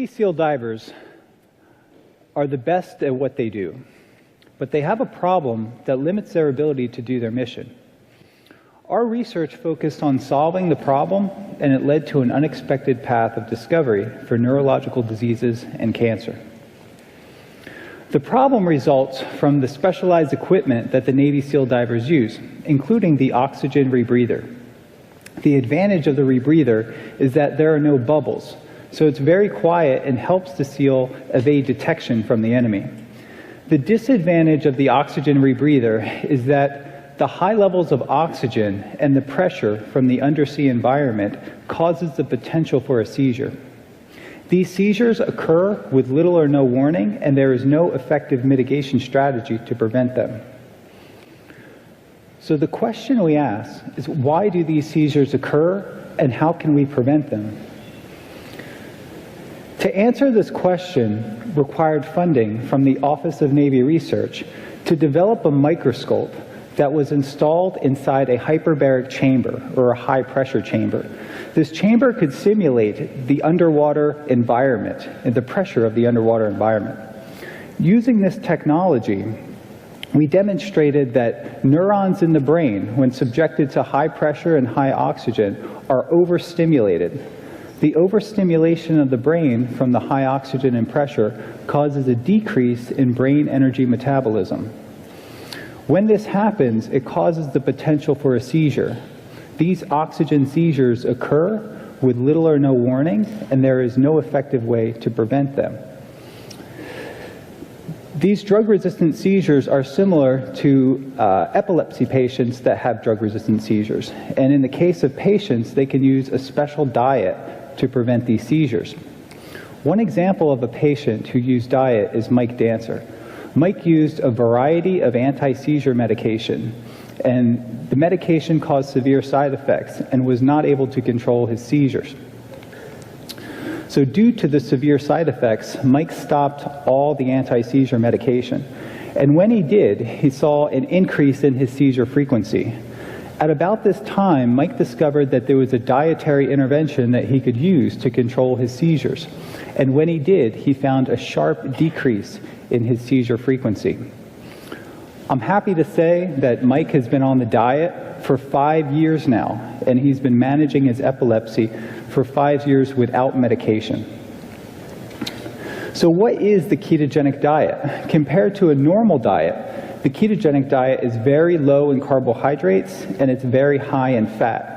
Navy SEAL divers are the best at what they do, but they have a problem that limits their ability to do their mission. Our research focused on solving the problem, and it led to an unexpected path of discovery for neurological diseases and cancer. The problem results from the specialized equipment that the Navy SEAL divers use, including the oxygen rebreather. The advantage of the rebreather is that there are no bubbles, so it's very quiet and helps the SEAL evade detection from the enemy. The disadvantage of the oxygen rebreather is that the high levels of oxygen and the pressure from the undersea environment causes the potential for a seizure. These seizures occur with little or no warning, and there is no effective mitigation strategy to prevent them. So the question we ask is, why do these seizures occur, and how can we prevent them? To answer this question required funding from the Office of Navy Research to develop a microscope that was installed inside a hyperbaric chamber, or a high-pressure chamber. This chamber could simulate the underwater environment and the pressure of the underwater environment. Using this technology, we demonstrated that neurons in the brain, when subjected to high pressure and high oxygen, are overstimulated. The overstimulation of the brain from the high oxygen and pressure causes a decrease in brain energy metabolism. When this happens, it causes the potential for a seizure. These oxygen seizures occur with little or no warning, and there is no effective way to prevent them. These drug-resistant seizures are similar to epilepsy patients that have drug-resistant seizures. And in the case of patients, they can use a special diet to prevent these seizures. One example of a patient who used diet is Mike Dancer. Mike used a variety of anti-seizure medication, and the medication caused severe side effects and was not able to control his seizures. So due to the severe side effects, Mike stopped all the anti-seizure medication. And when he did, he saw an increase in his seizure frequency. At about this time, Mike discovered that there was a dietary intervention that he could use to control his seizures. And when he did, he found a sharp decrease in his seizure frequency. I'm happy to say that Mike has been on the diet for 5 years now, and he's been managing his epilepsy for 5 years without medication. So what is the ketogenic diet? Compared to a normal diet, the ketogenic diet is very low in carbohydrates and it's very high in fat.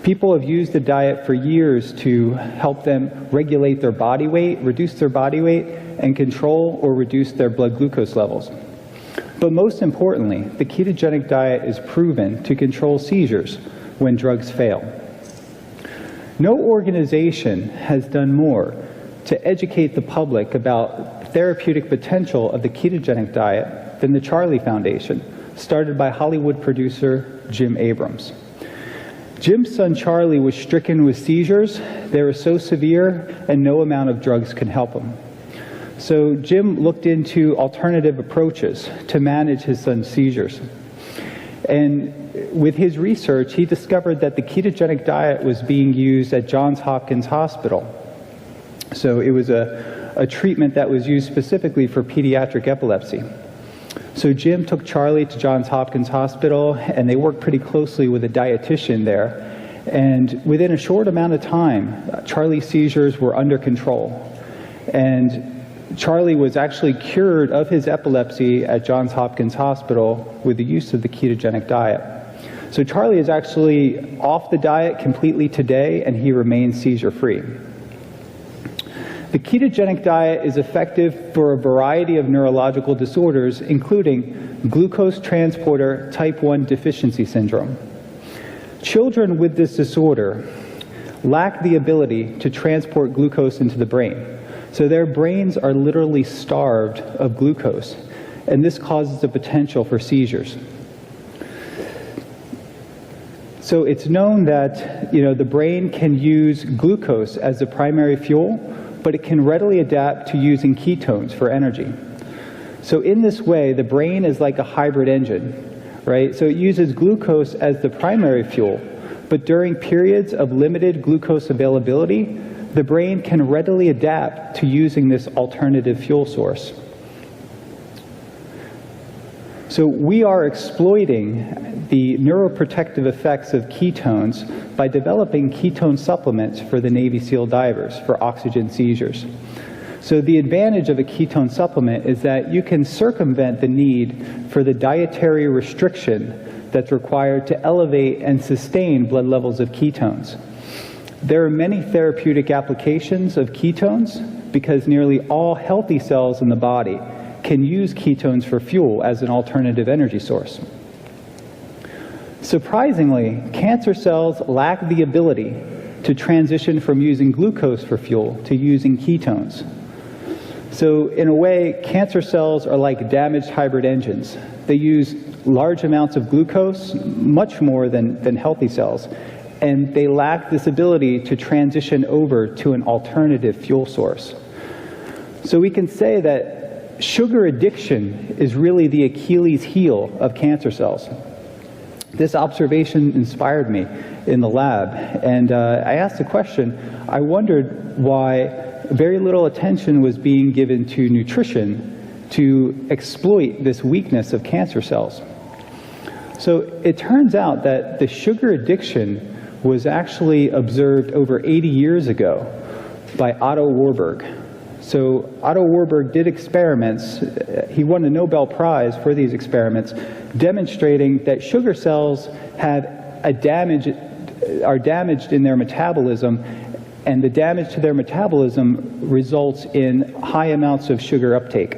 People have used the diet for years to help them regulate their body weight, reduce their body weight, and control or reduce their blood glucose levels. But most importantly, the ketogenic diet is proven to control seizures when drugs fail. No organization has done more to educate the public about the therapeutic potential of the ketogenic diet than the Charlie Foundation, started by Hollywood producer Jim Abrams. Jim's son Charlie was stricken with seizures. They were so severe and no amount of drugs could help him. So Jim looked into alternative approaches to manage his son's seizures. And with his research, he discovered that the ketogenic diet was being used at Johns Hopkins Hospital. So it was a treatment that was used specifically for pediatric epilepsy. So Jim took Charlie to Johns Hopkins Hospital, and they worked pretty closely with a dietitian there. And within a short amount of time, Charlie's seizures were under control. And Charlie was actually cured of his epilepsy at Johns Hopkins Hospital with the use of the ketogenic diet. So Charlie is actually off the diet completely today, and he remains seizure-free. The ketogenic diet is effective for a variety of neurological disorders, including glucose transporter type 1 deficiency syndrome. Children with this disorder lack the ability to transport glucose into the brain. So their brains are literally starved of glucose, and this causes the potential for seizures. So it's known that the brain can use glucose as the primary fuel, but it can readily adapt to using ketones for energy. So in this way, the brain is like a hybrid engine, right? So it uses glucose as the primary fuel, but during periods of limited glucose availability, the brain can readily adapt to using this alternative fuel source. So we are exploiting the neuroprotective effects of ketones by developing ketone supplements for the Navy SEAL divers for oxygen seizures. So the advantage of a ketone supplement is that you can circumvent the need for the dietary restriction that's required to elevate and sustain blood levels of ketones. There are many therapeutic applications of ketones because nearly all healthy cells in the body can use ketones for fuel as an alternative energy source. Surprisingly, cancer cells lack the ability to transition from using glucose for fuel to using ketones. So in a way, cancer cells are like damaged hybrid engines. They use large amounts of glucose, much more than healthy cells, and they lack this ability to transition over to an alternative fuel source. So we can say that sugar addiction is really the Achilles heel of cancer cells. This observation inspired me in the lab, and I asked a question. I wondered why very little attention was being given to nutrition to exploit this weakness of cancer cells. So it turns out that the sugar addiction was actually observed over 80 years ago by Otto Warburg. So Otto Warburg did experiments. He won a Nobel Prize for these experiments, demonstrating that sugar cells are damaged in their metabolism, and the damage to their metabolism results in high amounts of sugar uptake.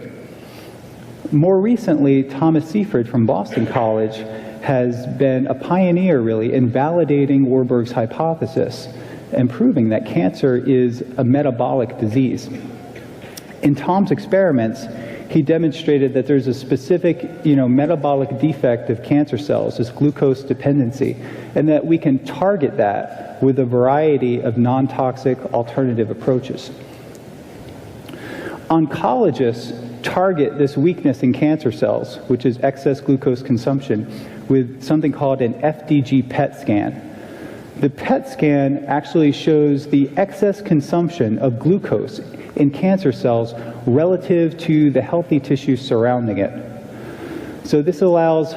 More recently, Thomas Seifert from Boston College has been a pioneer, really, in validating Warburg's hypothesis and proving that cancer is a metabolic disease. In Tom's experiments, he demonstrated that there's a specific, metabolic defect of cancer cells, this glucose dependency, and that we can target that with a variety of non-toxic alternative approaches. Oncologists target this weakness in cancer cells, which is excess glucose consumption, with something called an FDG PET scan. The PET scan actually shows the excess consumption of glucose in cancer cells relative to the healthy tissue surrounding it. So this allows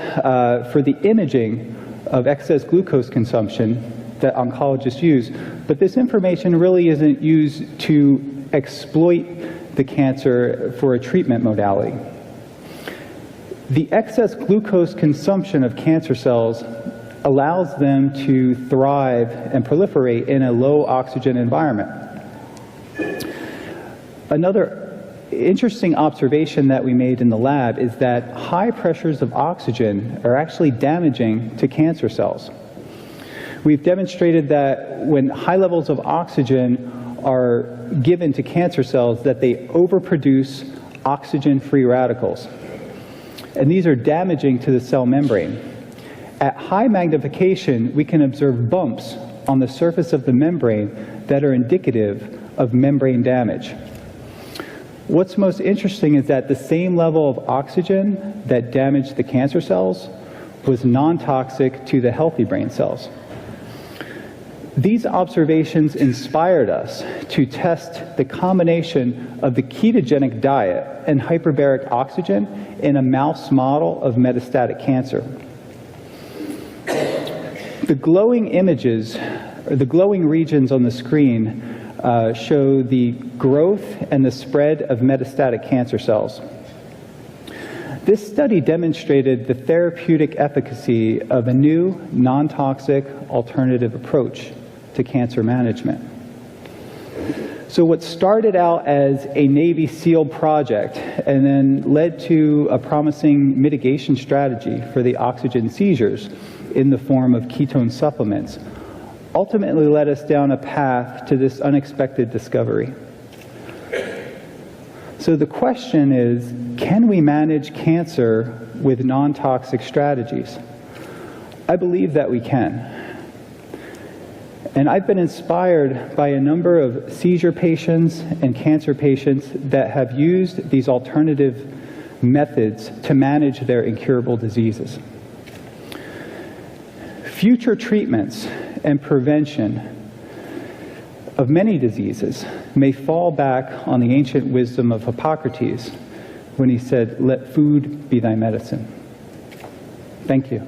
for the imaging of excess glucose consumption that oncologists use, but this information really isn't used to exploit the cancer for a treatment modality. The excess glucose consumption of cancer cells allows them to thrive and proliferate in a low oxygen environment. Another interesting observation that we made in the lab is that high pressures of oxygen are actually damaging to cancer cells. We've demonstrated that when high levels of oxygen are given to cancer cells, that they overproduce oxygen-free radicals. And these are damaging to the cell membrane. At high magnification, we can observe bumps on the surface of the membrane that are indicative of membrane damage. What's most interesting is that the same level of oxygen that damaged the cancer cells was non-toxic to the healthy brain cells. These observations inspired us to test the combination of the ketogenic diet and hyperbaric oxygen in a mouse model of metastatic cancer. The glowing images, or the glowing regions on the screen, show the growth and the spread of metastatic cancer cells. This study demonstrated the therapeutic efficacy of a new, non-toxic alternative approach to cancer management. So what started out as a Navy SEAL project and then led to a promising mitigation strategy for the oxygen seizures in the form of ketone supplements ultimately led us down a path to this unexpected discovery. So the question is, can we manage cancer with non-toxic strategies? I believe that we can. And I've been inspired by a number of seizure patients and cancer patients that have used these alternative methods to manage their incurable diseases. Future treatments and prevention of many diseases may fall back on the ancient wisdom of Hippocrates when he said, "Let food be thy medicine." Thank you.